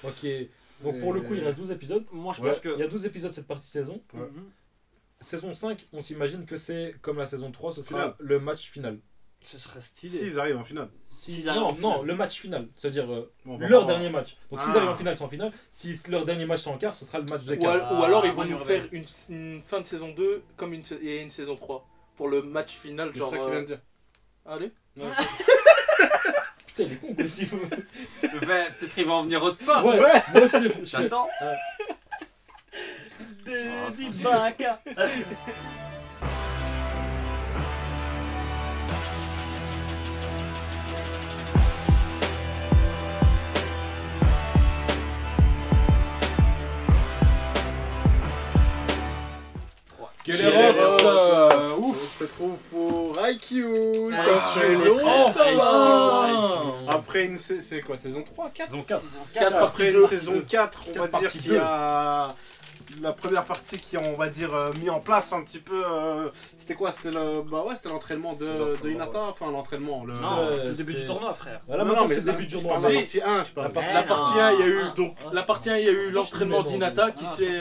Ok. Donc pour le coup, il reste 12 épisodes. Moi, je pense que... Il y a 12 épisodes cette partie saison. Ouais. Saison 5, on s'imagine que c'est comme la saison 3, ce sera Final. le match final. Ce serait stylé. S'ils arrivent en finale. S'ils arrivent en finale. Non, le match final. C'est-à-dire Bon, bah, leur bah, dernier match. Donc s'ils Ah. arrivent en finale, c'est en finale. Si leur dernier match, c'est en quart, ce sera le match de Ou, quart. ou alors ils vont moi, nous je faire une fin de saison 2 comme et une saison 3. Pour le match final, C'est genre. ça qu'il vient de dire. Allez. Putain, il est con aussi. Peut-être qu'il va en venir autre part. Ouais, moi aussi. J'attends. Des Ibaka. Quelle Quelle erreur. Ouf, c'est trop faux. Haikyuu, Ah, ça fait les longtemps. frères. Après une c'est quoi, saison 3, 4? Saison 4. Saison 4 4. Après une saison 4, on va dire partie qu'il y a la première partie qui a, on va dire, mis en place un petit peu. C'était quoi? C'était c'était l'entraînement de Hinata. Enfin, l'entraînement. Non, Ouais, c'est le début du c'était- tournoi, frère. Voilà, Non, maintenant non, mais c'est le début du je tournoi. parle de la Si. partie 1, je parle. La partie- La partie 1, il y a eu Ah, donc ah. la partie 1, il y a eu l'entraînement d'Hinata qui s'est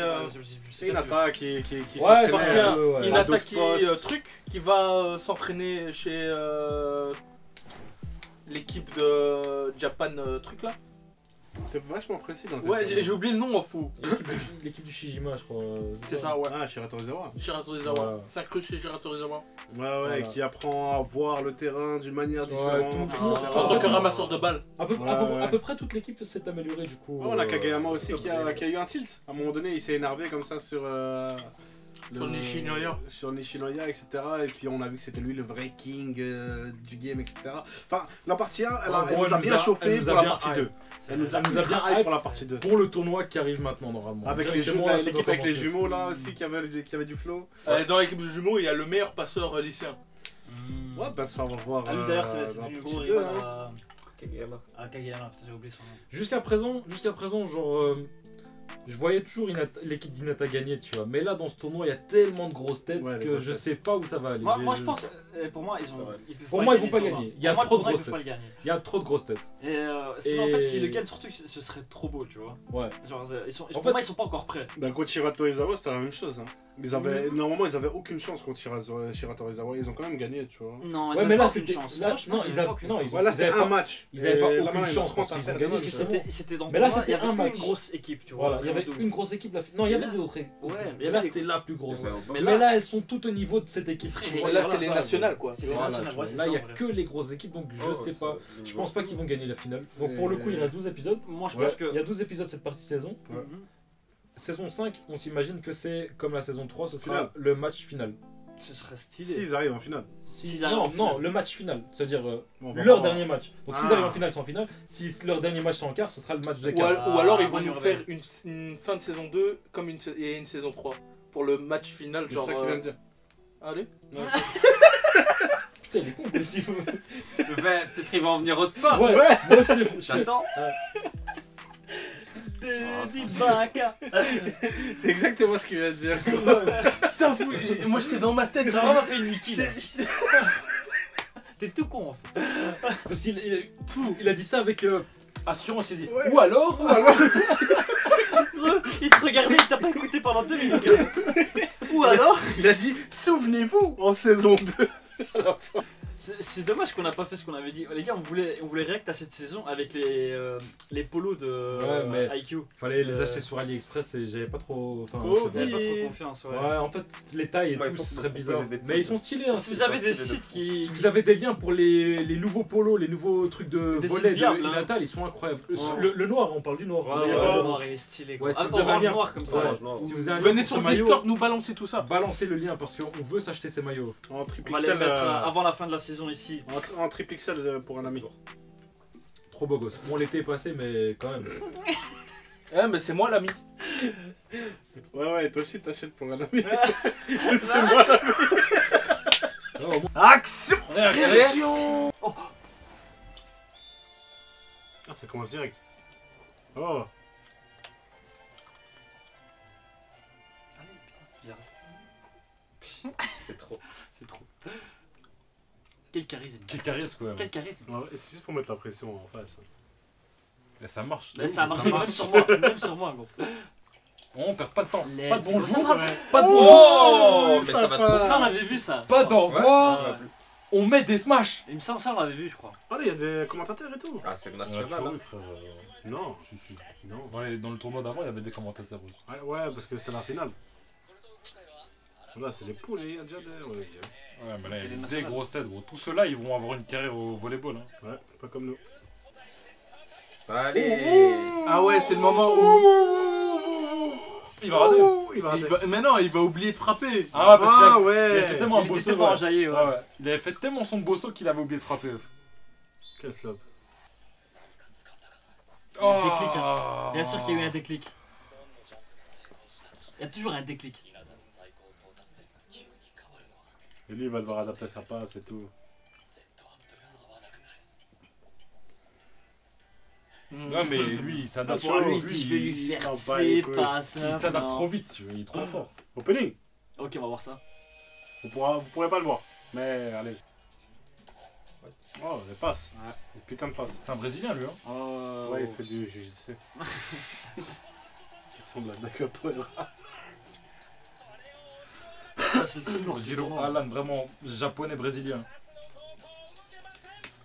C'est Hinata qui Ouais, s'entraînait, partie 1, ouais. Hinata d'autres qui postes. qui va s'entraîner chez l'équipe de Japan truc là. T'es vachement précis dans tes Ouais, termes. j'ai oublié le nom en fou. L'équipe du Shijima, je crois. C'est ça, ouais. Ah, Shirato Rizawa. Shirato Rizawa. Voilà. C'est un cru chez Shirato Rizawa. Ouais, Voilà. qui apprend à voir le terrain d'une manière Ouais, différente. tout- etc. En tant que ramasseur de balles. À peu, Ouais, à ouais. peu près toute l'équipe s'est améliorée du coup. Ouais, on a Kageyama aussi qui a eu un tilt. À un moment donné, il s'est énervé comme ça sur. Sur Nishinoya. Sur Nishinoya, etc. Et puis on a vu que c'était lui le vrai king du game, etc. Enfin, la partie 1, elle, En elle gros, nous a bien chauffé elle nous a pour la bien partie hype. 2. Elle nous a bien hype hype pour la partie 2. Pour le tournoi qui arrive maintenant normalement. Avec les Directement, jumeaux, là, ça l'équipe doit avec les commencer. jumeaux là aussi qui avait du flow. Dans l'équipe de jumeaux, il y a le meilleur passeur lycéen. Ouais, bah ça on va voir. Ah, lui d'ailleurs, c'est dans la du partie gros 2, rival hein. à Kageyama, putain, j'ai oublié son nom. Jusqu'à présent, genre, je voyais toujours l'équipe d'Hinata gagner, tu vois. Mais là, dans ce tournoi, il y a tellement de grosses têtes Ouais, les que grosses je têtes. sais pas où ça va aller. Moi, je pense, pour moi, ils peuvent Pour moi, ils vont pas le tournoi. gagner. Il y a Pour moi, trop le de tournoi, grosses ils peuvent pas le gagner. Il y a trop de grosses têtes. Et sinon, en fait, s'ils le gagnent, surtout, ce serait trop beau, tu vois. Ouais. Genre, En pour fait- moi, ils sont pas encore prêts. Bah, contre Shirato Izawa, c'était la même chose. Hein. Normalement, ils avaient aucune chance contre Shirato Izawa. Ils ont quand même gagné, tu vois. Non, Ouais, ils avaient mais pas là, aucune c'était. chance. Là, Franchement, non, ils ils avaient avaient. pas aucune Non, chance. ils Voilà, c'était avaient un pas- match. Ils avaient pas Et là, aucune maintenant, ils ont chance 30 parce à qu'ils faire ont des gagné, matchs, Parce que justement. c'était dans le Mais là, tournoi, c'était il y avait un pas match. une grosse équipe, tu vois. Voilà, il y avait de ouf. une grosse équipe. Non, il y avait d'autres équipes. Ouais, mais Mais là, c'était la plus grosse. Mais Mais là, elles sont toutes au niveau de cette équipe. Frère, Tu et vois, Là, voilà, c'est les ça, nationales quoi. C'est les Voilà, nationales, tu vois. ouais, c'est Là, ça, il n'y en a vrai. que les grosses équipes, donc je sais pas. Je pense pas qu'ils vont gagner la finale. Donc Et- pour le coup, il reste 12 épisodes. Moi, je Ouais, pense que. Il y a 12 épisodes cette partie saison. Ouais. Saison 5, on s'imagine que c'est comme la saison 3, ce sera Finale. le match final. Ce serait stylé. S'ils arrivent en finale. S'ils arrivent en Non, finale. le match final. C'est-à-dire Bon, bah, leur bah, dernier match. Donc s'ils Ah. arrivent en finale, c'est en finale. Si leur dernier match, c'est en quart, ce sera le match de Ou, quart. ou alors ils vont moi, nous je faire reviens. une fin de saison 2 comme et une saison 3. Pour le match final, C'est genre. ça qu'il vient de dire. Allez. Putain, il est con aussi. Peut-être qu'il va en venir autre part. Ouais, moi aussi. J'attends. Des Ibaka. C'est exactement ce qu'il vient de dire. Putain, fou, moi j'étais dans ma tête. J'ai vraiment fait une Niki là. T'es tout con en fait. Parce qu'il a dit ça avec assurance. Il a dit Ouais. ou alors. Il te regardait, il t'a pas écouté pendant 2 minutes. Ou alors. Il a dit souvenez-vous en saison 2 à la fin. C'est dommage qu'on n'a pas fait ce qu'on avait dit. Les gars, on voulait react à cette saison avec les polos de Ouais, mais- IQ. Fallait les acheter sur AliExpress et j'avais pas trop. Enfin, Oh, je sais J'avais oui. pas trop confiance. Ouais. pas. Ouais, en fait, les tailles et Ouais, il tout, faut ce que serait vous bizarre. proposez des Mais ils sont stylés. Hein. Si vous avez des stylé de sites qui. Si vous avez des liens pour les nouveaux polos, les nouveaux trucs de Des volets sites viables, de hein. Natal, ils sont incroyables. Ouais. Le noir, on parle du noir. Ouais, hein. ouais, Ouais. le noir il est stylé quoi. Ouais, si Ah, vous avez un orange lien- noir comme ça. Ouais. Orange noir. Si vous avez un lien Venez pour sur ce le maillot, Discord nous balancer tout ça. balancez le lien parce qu'on veut s'acheter ces maillots. En On triple va les XL, mettre avant la fin de la saison ici. en triple XL pour un ami. Trop beau gosse. Bon, l'été est passé, mais quand même. Eh, mais c'est moi l'ami. Ouais, toi aussi t'achètes pour un ami. C'est moi là. Oh, au moins- Action. Réaction. Ah, ça commence direct. Oh. C'est trop. C'est trop. Quel charisme. Quel charisme, quoi. Quel charisme. Ouais, c'est juste pour mettre la pression en face. Et ça marche. Là, ça a marché même sur moi, même sur moi, gros. On perd pas de temps. Let's Pas de go. bonjour. Ouais. Pas de Oh, bonjour. mais ça va trop Ça, on avait vu ça. Pas d'envoi. Ouais. On met des smash. Il me semble ça, on l'avait vu, je crois. Allez, il y a des commentateurs et tout. Ah, c'est le On a national. toujours hein. eu, frère. Non. Si, si. Non. Dans le tournoi d'avant, il y avait des commentateurs aussi. Ouais, parce que c'était la finale. Là, c'est les poules, il y a déjà des. Ouais, Ouais, mais là, il y a des des nationales. grosses têtes, gros. Tous ceux-là, ils vont avoir une carrière au volleyball. Hein. ouais, pas comme nous. Allez. Ah ouais, c'est le moment où. Il va rater. Il va Mais non, il va oublier de frapper. Ah, parce qu'il Ah a- il ouais. avait fait tellement un Il beau était saut. tellement Ouais. enjaillé, ouais. Ouais, ouais. Il avait fait tellement son beau saut qu'il avait oublié de frapper. Quel flop. Déclic, hein. Bien sûr qu'il y a eu un déclic. Il y a toujours un déclic. Et lui, il va devoir adapter sa passe et tout. Ouais, mais lui, il s'adapte. Attention, Lui, lui, je vais lui il faire s'en bat les ses couilles. passes. Il s'adapte trop vite, si tu veux. Il est trop fort. Opening. Ok, on va voir ça. Vous pourrez pas le voir. Mais allez. Oh, les passes. Ouais. Les putains de passes. C'est un Brésilien, lui. Hein. Ouais, il fait du jiu-jitsu. Il ressemble à Capoeira. C'est le seul nom du Giro tournoi. Alan, vraiment japonais-brésilien.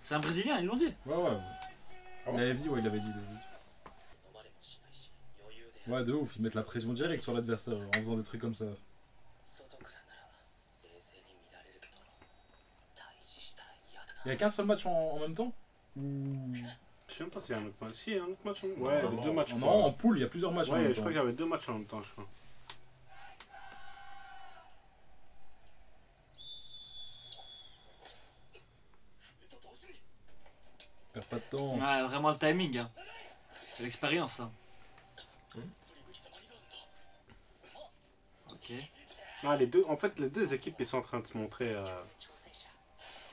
C'est un Brésilien, ils l'ont dit. Ouais, ouais. Il avait dit, ouais, il avait dit. Ouais, de ouf, ils mettent la pression directe sur l'adversaire en faisant des trucs comme ça. Il y a qu'un seul match en même temps? Je sais même pas s'il y a un autre match. Si, il y a un autre match. Ouais, il y avait deux matchs. je Non, crois. en poule, il y a plusieurs matchs en Ouais, même je temps. crois qu'il y avait deux matchs en même temps, je crois. Perds pas de temps. Ouais, vraiment le timing. Hein. C'est l'expérience. Hein. Ok. Ah, les deux, en fait, les deux équipes, ils sont en train de se montrer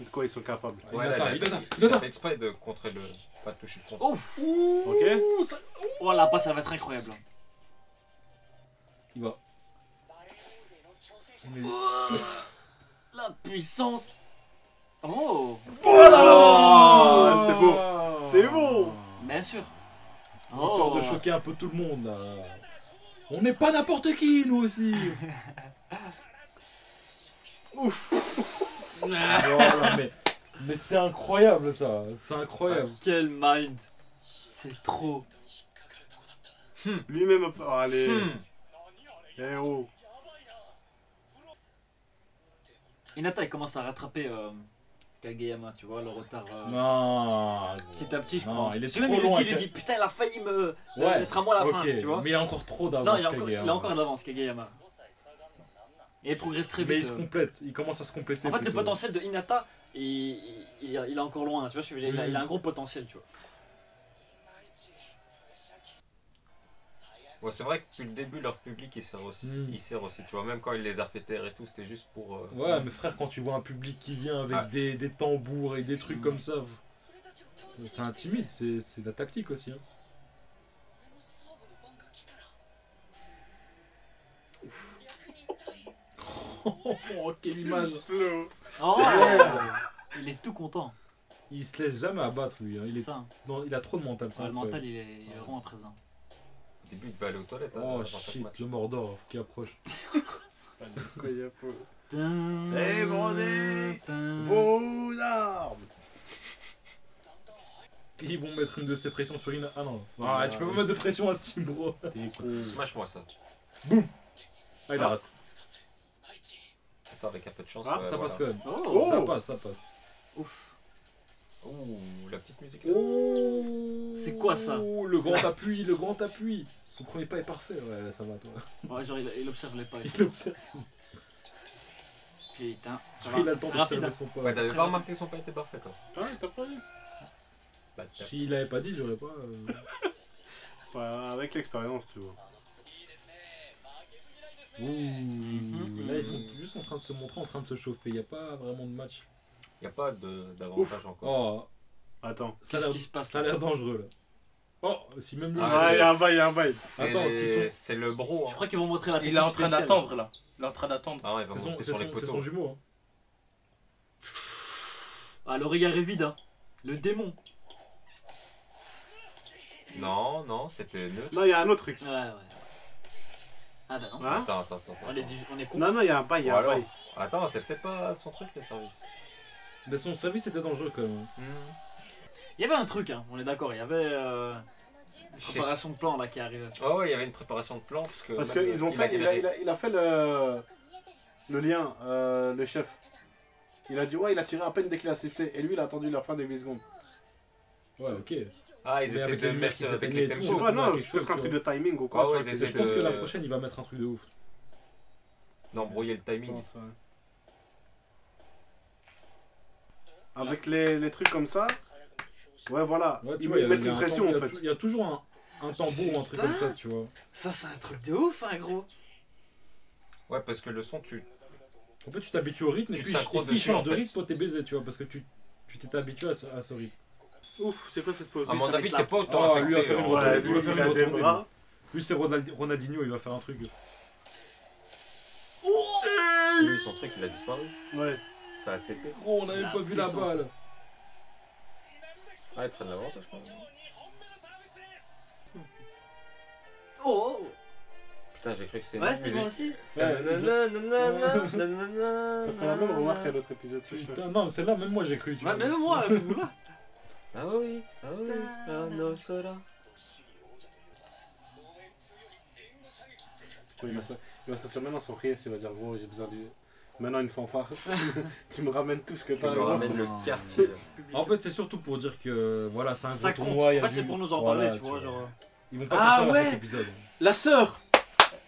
de quoi ils sont capables. Ouais, Il là, attend, il a fait exprès de contrer le. Pas de toucher le contre. Ouf. Ok. Oh la passe, ça va être incroyable. Il va. La puissance. Oh. Oh, c'était beau. C'est bon. Bien sûr. Histoire de choquer un peu tout le monde là. On n'est pas n'importe qui, nous aussi. Voilà, mais c'est incroyable ça. C'est incroyable. Quel mind. C'est trop. Lui-même, oh, allez. Eh oh. Hinata, il commence à rattraper Kageyama, tu vois, le retard. Non. Petit à petit, je Non, crois. il est Parce que même trop loin, il lui dit putain, il a failli me Ouais. mettre à moi à la fin, Ok, tu vois. mais il y a encore trop d'avance. Non, il a encore, Kageyama. il a encore d'avance, Kageyama. Et il progresse très Mais il vite. se complète, il commence à se compléter. En fait, le plutôt. potentiel de Hinata, il est encore loin, tu vois, ce que je veux dire, il a un gros potentiel, tu vois. Ouais, c'est vrai que depuis le début, leur public il sert aussi. Il sert aussi, tu vois. Même quand il les a fait taire et tout, c'était juste pour. Ouais, mais frère, quand tu vois un public qui vient avec Ah. des tambours et des trucs comme ça, ça intimide, c'est de la tactique aussi. Hein. Oh, quelle image! Oh il est tout content, Il se laisse jamais abattre lui, hein. c'est ça. Il a trop de mental, ça. Ouais, le mental, il est vraiment présent. Au début, il devait aller aux toilettes. hein, Oh avant chaque shit, match. le Mordor, faut qu'il approche. Quoi, il y a pas. Hey, Brody, Vos armes. Ils vont mettre une de ces pressions sur Ina. Ah non, ah, tu peux pas mettre de pression à Sim, bro. T'es con. Smash-moi ça. Ah, il arrête. Attends, avec un peu de chance. Ah, ouais, Ça voilà. passe quand même. Oh, Ça passe, ça passe. ouf. Ouh, la petite musique là. C'est quoi ça? Le grand appui, le grand appui. Son premier pas est parfait, ouais, ça va toi. Ouais, genre, il observe les pas. Il observe. Putain, ça Il a va, le temps c'est rapide. d'observer Hein. son pas. Ouais, t'avais pas remarqué que son pas était parfait toi. Ah, t'as pas vu? Bah, tiens. S'il l'avait pas dit, j'aurais pas. Ouais, avec l'expérience, tu vois. Ouh. Là, ils sont juste en train de se montrer, en train de se chauffer. Il n'y a pas vraiment de match. Y a pas d'avantage encore. Oh, Attends. ça a Qu'est-ce l'air qui se passe ça a l'air dangereux là. Oh, si même lui. Ah, Ah, il y a un bail, il y a un bail. Attends, C'est le bro. Je Hein. crois qu'ils vont montrer la technique Il est en train spéciale. d'attendre là. Il est en train d'attendre. Ah, ouais, il va C'est monter son, sur les c'est son poteaux. jumeau. Hein. Ah, le regard est vide, hein. Le démon. Non, non, c'était neutre. Non, il y a un autre truc. Ouais, ouais. Ah bah non. Hein Attends. On est con. Non, il y a un bail, il y Ou a un alors, bail. attends, c'est peut-être pas son truc, le service. Mais son service était dangereux quand même. Il y avait un truc, hein, on est d'accord, il y avait une préparation de plan là qui arrivait. Ah ouais, il y avait une préparation de plan. Parce qu'il a fait le lien, le chef. Il a dit, ouais, il a tiré à peine dès qu'il a sifflé. Et lui, il a attendu la fin des 8 secondes. Ouais, ok. Ah, ils Mais essaient avec de les lumières mettre qui avec s'éteignaient les et tout, Je tempos. sais pas, non, quelque c'est chose, peut-être un tu truc vois. de timing ou quoi. Ah tu ouais, vois, ils que essaient Je pense que la de- prochaine, il va mettre un truc de ouf. D'embrouiller le je timing. pense, ouais. Avec les trucs comme ça, ouais, voilà. Ouais, tu Ils vois, mettent il y a une un pression tambour, en fait. il y a toujours un tambour ou un truc comme ça, tu vois. Ça, c'est un truc de ouf, hein, gros. Ouais, parce que le son, tu. En fait, tu t'habitues au rythme et Tu te puis synchro s'il dessus, change en de fait. rythme, toi t'es baisé, tu vois, parce que tu t'étais habitué à ce rythme. Ouf, c'est quoi cette pause? À mon ça va avis, être t'es la- pas autant Ah, lui a affecté, fait une hein. retournée. Ouais, lui, lui, il va faire il a une des retournée, bras. Lui, c'est Ronaldinho, il va faire un truc. Lui, son truc, il a disparu. Ouais. Ça a TP. Oh, on a même La pas vu la puissance. balle. Ah, ils prennent l'avantage, je crois. Oh, Putain, j'ai cru que c'était ouais, c'était une moi musique. aussi. Ouais, T'as fait la même remarque à l'autre épisode, c'est chouette. Putain, non, celle-là, même moi j'ai cru. Tu Ouais, vois. même moi, là. Ah oui, ah no sola. Il va sortir maintenant son rire, il va dire gros, j'ai besoin du. Maintenant une fanfare. Tu me ramènes tout ce que Tu t'as. me gros. ramènes le quartier. En fait, c'est surtout pour dire que voilà, c'est un Ça gros compte. tournoi. il y a En fait, du- c'est pour nous en voilà, parler, tu vois, genre. Ils vont pas Ah faire ça à ouais. chaque épisode. La sœur,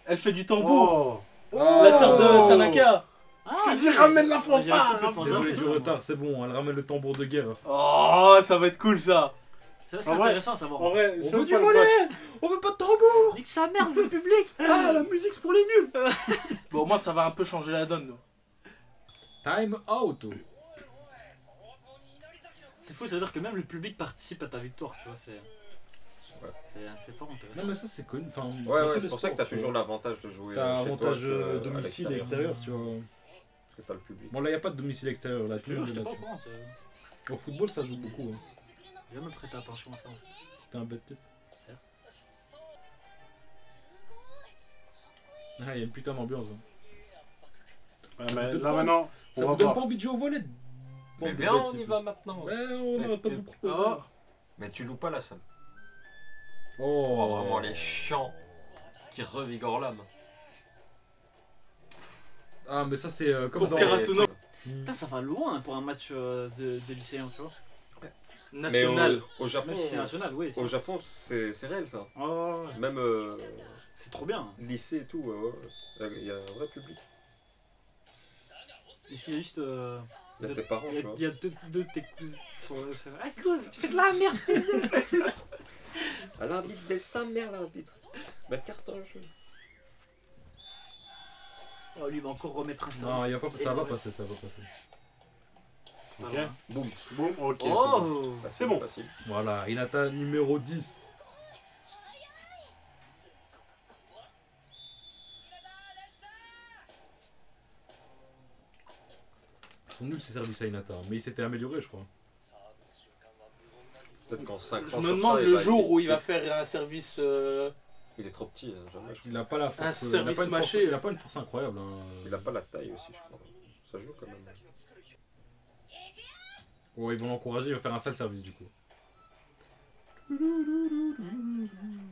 elle fait du tambour. Oh. La sœur de Tanaka. Ah, Je te dis, oui, ramène la j'avais fanfare, complètement Désolé zappé, du ça, retard, c'est bon, elle ramène le tambour de guerre. Oh, ça va être cool ça. C'est En vrai- intéressant à savoir. En vrai, On si veut on du parle volet. match- On veut pas de tambour. Nique sa merde, le public. Ah, la musique c'est pour les nuls. Bon, au moins ça va un peu changer la donne. nous. Time out. C'est fou, ça veut dire que même le public participe à ta victoire, tu vois, c'est. Ouais. C'est assez fort intéressant. Non mais ça c'est connu. Enfin, Ouais, dans ouais, tous c'est les pour ça que t'as sports, tu toujours vois. l'avantage de jouer T'as chez avantage toi que à domicile et l'extérieur. extérieur, tu vois. Parce que t'as le public. Bon là y a pas de domicile extérieur là, Je te tout le jure, monde est j'étais là, pas au tu vois. courant, c'est- Au football ça joue beaucoup. Hein. j'ai jamais prêté attention à ça. En fait. C'était un bête tête. Certes. Ah, il y a une putain d'ambiance. Hein. Ouais, Ça mais vous donne là pas- maintenant, Ça on va vous donne voir. pas envie de jouer au volet? Mais Bande de viens, bêtes, on y c'est va maintenant. Ouais, on n'arrête pas de vous proposer. Oh. Mais tu loues pas la salle. Oh, Oh, vraiment les chants qui revigorent l'âme. Ah, mais ça c'est comme Pour dans... Karasuno. Putain, ça va loin pour un match de lycéens, tu vois. Mais National. au Japon, Même si c'est national, oui. au Japon, c'est réel ça. Oh, ouais. Même C'est trop bien. lycée et tout, il y a un vrai public. Ici, il y a juste. Il y a tes parents, Il y tu a, vois. il y a deux de tes cousins qui sont là. c'est vrai, ah, cousine, tu fais de la merde. Ah, l'arbitre baisse sa mère, l'arbitre. Bah, carton jeu. Oh, lui, il va encore remettre un service. Non, y a pas... ça va Et- passer, ça va passer. Pas Ok. loin. Boum. Boum, ok. c'est bon. Oh, Facile, C'est bon. Facile. Voilà, Hinata numéro 10. Ils sont nuls ces services à Hinata, mais il s'était amélioré je crois. Peut-être qu'en 5 ans. Je me sur demande ça, le il va- jour où il va faire un service. Il est trop petit, hein, jamais. Il a pas la force. Un il a service pas une force- mâché. il a pas une force incroyable. Hein. Il a pas la taille aussi, je crois. Ça joue quand même. Ouais, ils vont l'encourager, il va faire un sale service du coup.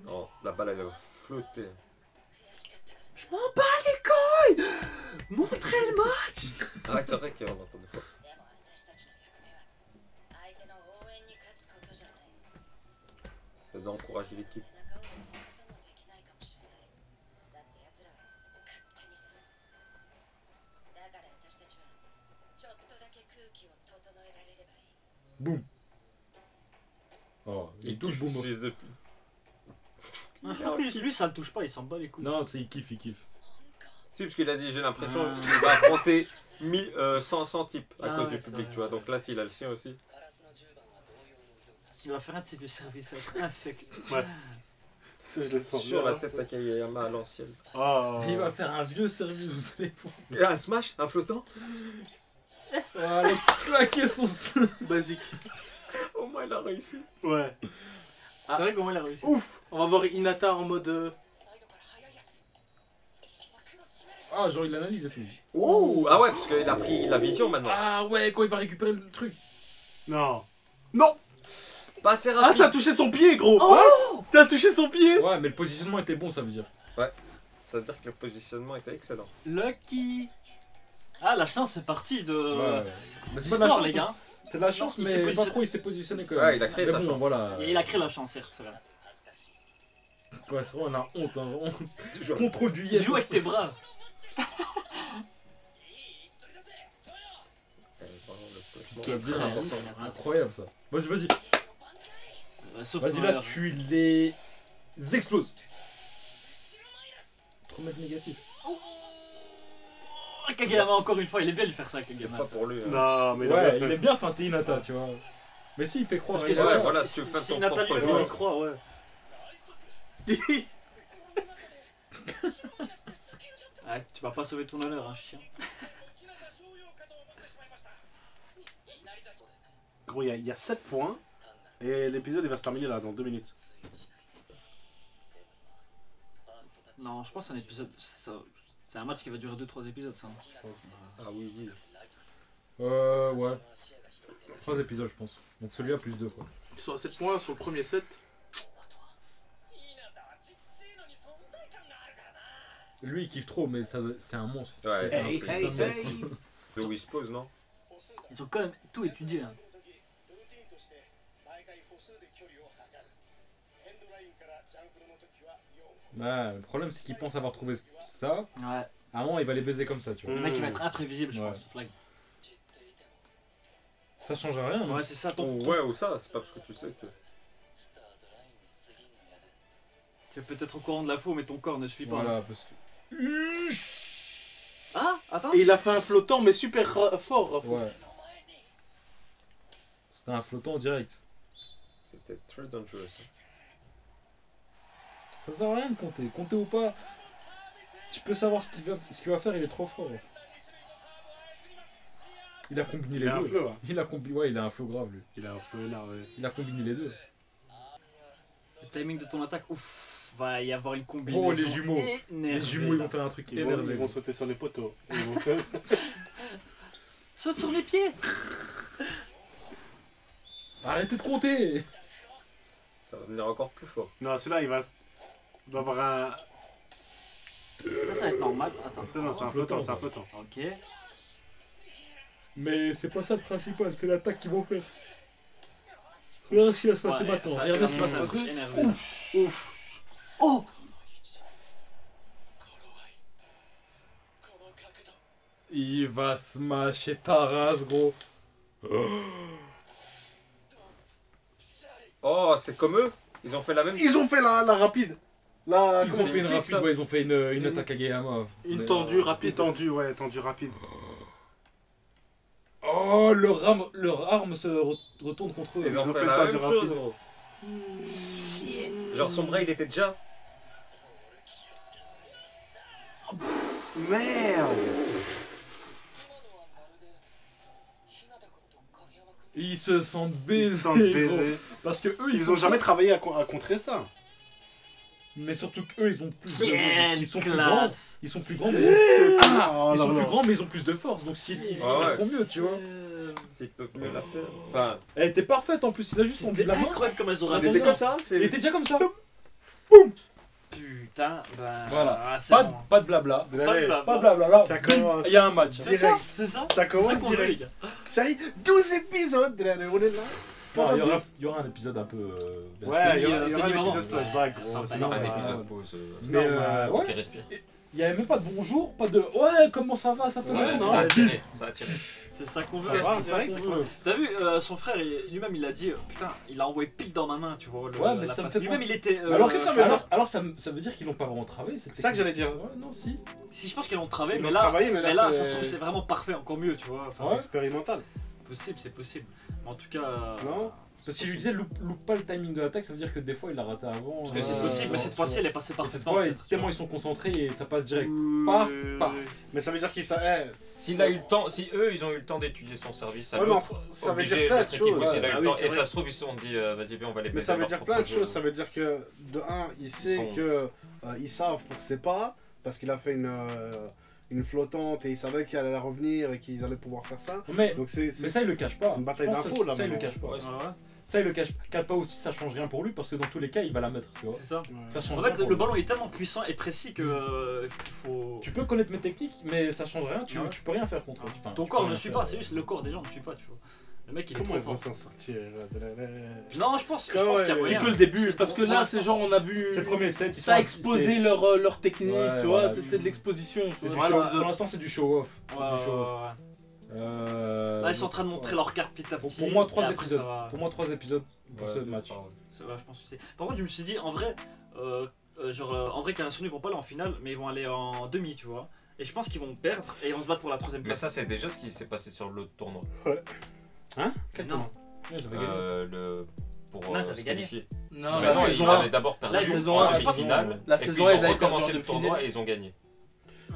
Oh, la balle elle va flotter. je m'en bats les couilles. Montrez le match. Ah, c'est vrai qu'on n'entendait pas. Ça doit encourager l'équipe. Boum. Oh, il touche boum. fils de pute. Je crois que lui, ça le touche pas, il s'en bat les couilles. Non, tu sais, il kiffe, il kiffe. Si, parce qu'il a dit, j'ai l'impression Ah. qu'il va affronter 100 types à Ah cause ouais, du c'est public, vrai. tu vois. Donc là, s'il a le sien aussi. Il va faire un de ses vieux services, ça va être infect. Ça, je le sens. Sur la tête Takayama à l'ancienne. Oh. Il va faire un vieux service, vous allez voir. Et un smash, un flottant. Voilà, claquer son... Basique. Au moins, il a réussi. Ouais. C'est vrai comment il a réussi. Ouf. On va voir Hinata en mode... Ah, genre il analyse et tout. Oh ah ouais, parce qu'il a pris la vision maintenant. Ah ouais, quand il va récupérer le truc. Non. Non. Pas assez Ah, rapide. ça a touché son pied, gros. Oh, t'as touché son pied. Ouais, mais le positionnement était bon, ça veut dire. Ça veut dire que le positionnement était excellent. Lucky. Ah, la chance fait partie de... Ouais. Mais du c'est pas de la sport, chance, les gars. C'est de la chance, Il s'est mais pas positionné- trop, il s'est positionné quand même. Ouais, il a créé mais sa bon, chance. voilà. Il a créé la chance, certes, c'est vrai. Ouais, c'est vrai, on a honte, hein, vraiment. Contrôle du yes. Joue avec tes bras. Quel Très bien, important. incroyable ça. Vas-y, vas-y. Sauf Vas-y, là, tu les exploses. 3 mètres négatifs. Kageyama, encore une fois, il est bien de faire ça, Kageyama. Pas pour lui. hein. Non, mais Ouais, il aime bien feinter Hinata, tu vois. Mais si, il fait croire. Parce que il a- Ouais, si- voilà, si tu veux faire si ton Nathalie propre lui jeu. y croit, ouais. Ouais, tu vas pas sauver ton honneur, hein, chien. Gros, il y a 7 points. Et l'épisode il va se terminer là dans 2 minutes. Non, je pense que c'est un épisode. C'est un match qui va durer 2-3 épisodes, ça. Ah oui, oui. Ouais. 3 épisodes, je pense. Donc celui-là plus 2, quoi. Ils sont à 7 points sur le premier set. Lui, il kiffe trop, mais ça, c'est un monstre. Ouais, C'est un Hey, putain hey, de monstre. hey. Le où il se pose, non? Ils ont quand même tout étudié. Hein. Ouais, le problème, c'est qu'il pense avoir trouvé ça. Ouais. À un moment, il va les baiser comme ça, tu vois. Le mec, il va être imprévisible, je Ouais. pense. Flag. Ça change rien, non Ouais, c'est ça. Oh, ouais, ou ça, c'est pas parce que tu sais que. Tu es peut-être au courant de l'info, mais ton corps ne suit pas. Voilà, parce que. Ah, attends. Et il a fait un flottant, mais super fort. Ouais. C'était un flottant direct. C'était très dangerous. Ça sert à rien de compter. Compter ou pas, tu peux savoir ce qu'il va faire, il est trop fort. Il a combiné Il les a un deux. flow, hein. Ouais, il a un flow grave, lui. Il a un flow énorme. Ouais. Il a combiné les deux. Le timing de ton attaque, ouf, va y avoir une combinaison. Oh, les jumeaux. énervée, Les jumeaux, ils vont faire un truc Ils énervé. vont sauter sur les poteaux. Ils vont faire... Saute sur mes pieds. Arrêtez de compter. Ça va devenir encore plus fort. Non, celui-là, il va avoir un... Ça va être normal. Attends. Non, c'est un flottant, c'est un flottant. Ok. Mais c'est pas ça le principal, c'est l'attaque qu'ils vont faire. Regarde ce qui va se passer Ouais, maintenant. ça Regardez ce qui va commence se à être passer. énervé, là. Ouf. Oh. Il va smasher ta race, gros. Oh, c'est comme eux. Ils ont fait la même. Ils ont fait la rapide. La... Ils ont fait une pique, rapide, ça. ouais, ils ont fait une attaque à Gayama. Une tendue rapide. Tendu, ouais, tendu rapide. Oh, leur arme se retourne contre eux. Ils ont ont fait fait la le même temps du chose, gros. Genre son bras, il était déjà. Merde. Ils se sentent Ils baisés. sont baisés. gros. Parce que eux, Ils font ont jamais ça. travaillé à contrer ça. Mais surtout qu'eux, ils ont plus de. Quelle Ils sont plus grands. classe. Ils sont plus grands, mais ils ont, Oh, ils sont non, plus non. grands, mais ils ont plus de force. Donc s'ils ils ouais. font mieux, tu vois. S'ils peuvent mieux la faire. Enfin, Elle était parfaite en plus. Il a juste tendu C'était la main. incroyable comme elles ont Elle raté était ça. comme ça, Il était déjà comme ça. Putain, bah. Voilà. ah, c'est Pas, bon. pas de blabla. Pas de Allez, blabla. Pas de blabla. Là, Ça commence. il y a un match. C'est ça, Direct. c'est ça. Ça C'est ça commence qu'on veut, les direct. gars. Ça y est, 12 épisodes. On est là. Non, il y aura un épisode un peu. bien Ouais, fait. il y aura Fais un du moment. épisode flashback, gros. Ouais, C'est ça, non, un normal. épisode pause. Mais normal. ouais, Ok, respire. il y avait même pas de bonjour, pas de ouais, comment ça va, ça fait Ouais, longtemps. ça a tiré, ça a tiré. C'est ça qu'on veut. Ça va, c'est c'est ça vrai qu'on que veut. T'as vu, son frère lui-même il a dit putain, il a envoyé pile dans ma main, tu vois. Ouais, mais la ça me passe. fait Lui-même il était. Alors, que ça veut dire alors ça veut dire qu'ils l'ont pas vraiment travaillé. C'est ça que j'allais dire. Ouais, non, si. Si je pense qu'ils l'ont travaillé, Ils mais l'ont là, travaillé, mais là, ça c'est- se trouve c'est vraiment parfait, encore mieux, tu vois. Enfin, Ouais. Expérimental. possible, c'est possible. Mais en tout cas. Non. Parce qu'il lui disait loupe pas le timing de l'attaque, ça veut dire que des fois il l'a raté avant. Parce que c'est possible, mais cette fois-ci elle est passée Cette parfaitement. fois, peut-être, tellement tu ils sont concentrés et ça passe direct. vois. Paf, paf. Mais ça veut dire qu'ils S'il a eu le temps, si eux ils ont eu le temps d'étudier son service, à Ouais, mais l'autre, ça veut obligé, dire plein de l'autre équipe choses. aussi, il a eu Ah le oui, temps. c'est Et vrai. ça se trouve, ils se sont dit, vas-y, viens, on va les Mais baiser ça veut leur dire propre plein de jeu. choses. Ça veut dire que, de un, il sait sont- que ils savent pour ses pas, parce qu'il a fait une flottante et il savait qu'il allait revenir et qu'ils allaient pouvoir faire ça. Mais Donc ça il le cache pas. c'est une bataille Je pense d'infos, que là, Ça il le maintenant. cache pas. Ouais, Ah ouais, Ça il le cache pas aussi, ça change rien pour lui parce que dans tous les cas il va la mettre, tu vois. c'est ça. Ça change En rien fait, pour le lui. ballon est tellement puissant et précis que faut. Tu peux connaître mes techniques, mais ça change rien, tu Ouais. peux rien faire contre. Enfin, Ton tu corps peux ne rien suit faire. pas, c'est juste le corps des gens ne suit pas, tu vois. Le mec il est Comment trop ils vont fort. s'en sortir Non, je pense qu'il y a C'est moyen. C'est que le début, C'est parce que pour là, l'instant. ces gens, on a vu. C'est le premier set, ils Ça a sont- exposé c'est- leur technique, Ouais, tu vois, voilà. c'était de l'exposition. tu c'est du vois, show- genre, Pour l'instant c'est du show-off. C'est Ouais, du ouais, show-off. ouais. Là, ils sont en train de montrer leur carte petit à petit. Pour moi et 3 après, épisodes. ça va. Pour moi 3 épisodes pour Ouais, ce deux, match. trois, ouais. Ouais, je pense que c'est. Par contre, je me suis dit, en vrai, en vrai, qu'un ils vont pas aller en finale, mais ils vont aller en demi, tu vois. Et je pense qu'ils vont perdre et ils vont se battre pour la troisième Mais place. ça, c'est déjà ce qui s'est passé sur l'autre tournoi. Quel Non. tournoi Ouais, ça va gagner. Non, Pour ça avait se gagné. qualifier. Non, Mais la non, ils saison avaient 1. d'abord perdu La saison en un, demi-finale. la et puis saison ils ils ont avaient recommencé perdu le en tournoi finale. et ils ont gagné.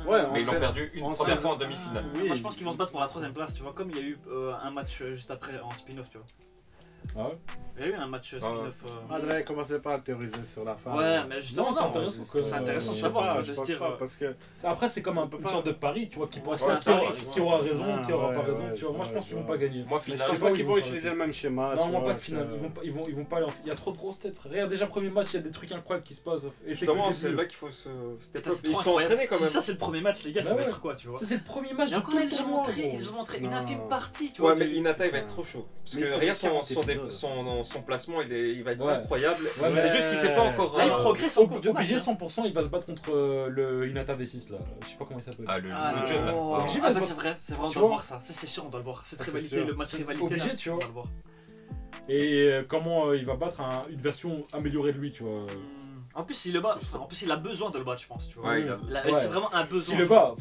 Ouais, Mais ils l'ont perdu une en première saison- fois en demi-finale. Oui. Moi, je pense qu'ils vont se battre pour la troisième place, tu vois. Comme il y a eu un match juste après en spin-off, tu vois. Ah ouais. Il y a eu un match spin-off. Adrien, commencez pas à théoriser sur la fin. Ouais, mais justement, Non, c'est non, intéressant, c'est intéressant de Je sais savoir, pas, tu vois, je de se pense dire. pas, parce que Après c'est comme On peut une pas- sorte de pari, tu vois, qui pourrait Ouais, se c'est un qui aura raison, Ah, qui aura pas ouais, raison, ouais, tu vois. Moi je ouais, pense qu'ils je vont vois. pas gagner. Moi, je finale, pense pas pas où qu'ils ils vont vont utiliser le même schéma. Non, tu moi vois, pas de finale, ils vont pas aller en finale. Il y a trop de grosses têtes. Regarde déjà premier match, il y a des trucs incroyables qui se passent et c'est que Justement, le c'est début. là qu'il faut se step Putain, up. c'est Ils trop sont incroyable. entraînés quand Si même. ça c'est le premier match, les gars, ça Bah va ouais. être quoi, tu vois. Ça c'est le premier match Et de encore tout là, le tournoi. ils ont montré une Non. infime partie, tu vois. Ouais, mais du- Hinata il va être trop chaud. Parce Mais il que faut rien des 40 son placement il va être Ouais. incroyable. Ouais, C'est mais- juste qu'il sait pas encore. Là, il progresse en cours du match. Obligé hein. 100%, il va se battre contre le Hinata V6 là. Je sais pas comment il s'appelle. Ah, le Ah, jeune là. non. Obligé, Ah, vas-y, bah, c'est vrai, on tu doit vois. voir ça. Ça, c'est sûr, on doit le voir. Cette Ça, c'est rivalité, sûr. le match rivalité, Obligé, là, tu on vois. doit le voir. Et comment il va battre une version améliorée de lui, tu vois. En plus, il le bat. Enfin, en plus, il a besoin de le battre, je pense, tu vois. Ouais, il a- Ouais. C'est vraiment un besoin. S'il le bat,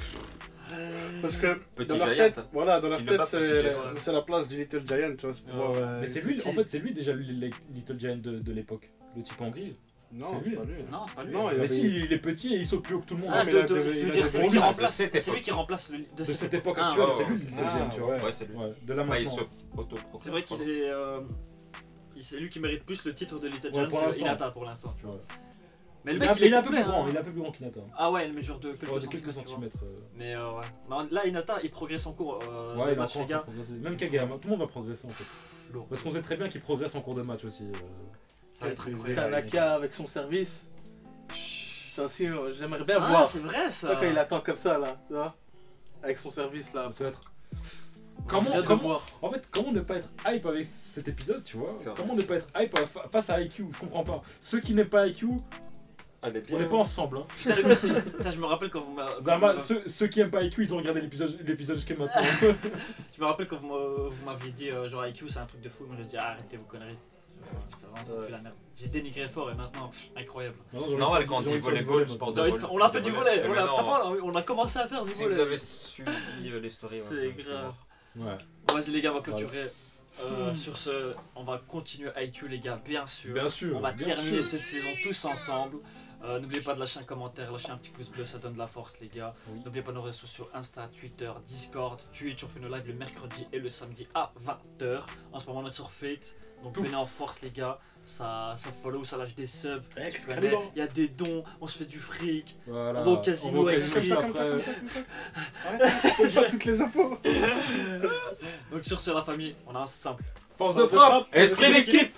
Parce que Petit dans leur Giant. tête, voilà, dans leur S'il le tête, bat, Petit c'est Giant. c'est la place du Little Giant, tu vois. C'est pour, mais c'est lui, qui en fait, c'est lui déjà le Little Giant de l'époque. Le type en grille. Non, c'est c'est lui. pas lui. Non, c'est pas lui. Non, il Mais avait- si, il est petit et il saute plus haut que tout le monde. Ah, mais il a des- je il veux a dire, des c'est lui qui bonus. remplace. Cette C'est lui époque. qui remplace le De cette époque Ah, actuelle, ouais, c'est ouais. lui le Little Ah, Giant, tu vois. ouais. Ouais, c'est lui. Ouais, de là Bah, il maintenant. se auto-proclame. C'est vrai qu'il est. C'est lui qui mérite plus le titre de Little Ouais, Giant pour que l'instant. Hinata pour l'instant. Tu vois. Mais le Il mec, est un peu complet, plus grand, hein. il est un peu plus grand qu'Hinata. Ah ouais, il mesure de quelques Ouais, de quelques centimètres. tu vois. centimètres. Mais ouais. Mais là, Hinata, il progresse en cours Ouais, de il a match, encore les gars. progressé. Même Kageyama, tout le monde va progresser en fait. Lourd. Parce qu'on sait très bien qu'il progresse en cours de match aussi. Ça va être Quel incroyable. Tanaka avec son service. Ça aussi, j'aimerais bien Ah, voir. c'est vrai ça. Quand il attend comme ça, là, tu vois. Avec son service, là. Ça va être. J'ai hâte de voir. En fait, comment ne pas être hype avec cet épisode, tu vois? C'est vrai. Comment ne pas être hype face à IQ? Je comprends pas. Ceux qui n'aiment pas IQ, Elle est on bien. n'est pas ensemble. Hein. Putain, le pire, putain, je me rappelle quand vous m'avez. Zama, ceux qui aiment pas IQ, ils ont regardé l'épisode jusqu'à maintenant. Je me rappelle quand vous m'aviez dit genre IQ c'est un truc de fou, moi j'ai dit arrêtez vos conneries. C'est vraiment ça pue la merde. J'ai dénigré fort et maintenant incroyable. C'est normal quand on dit volleyball, sport de vol. On l'a fait du volet, Mais non, on a commencé à faire du Si vous volet. avez suivi les stories. C'est ouais, grave. Ouais. Bon, vas-y les gars, on va clôturer. Sur ce, on va continuer IQ les gars, bien sûr. Bien sûr. On va bien terminer sûr. cette saison tous ensemble. N'oubliez pas de lâcher un commentaire, lâcher un petit pouce bleu, ça donne de la force les gars. Oui. N'oubliez pas nos réseaux sociaux, Insta, Twitter, Discord, Twitch, on fait nos lives le mercredi et le samedi à 20h. En ce moment on est sur Fate, donc venez en force les gars. Ça follow, ça lâche des subs, tu connais, Excalibur. il y a des dons, on se fait du fric. Voilà. On va au casino On va au avec casino lui. après. Comme ça, toutes les infos. Donc sur ce la famille, on a un simple. Force de frappe. Esprit d'équipe.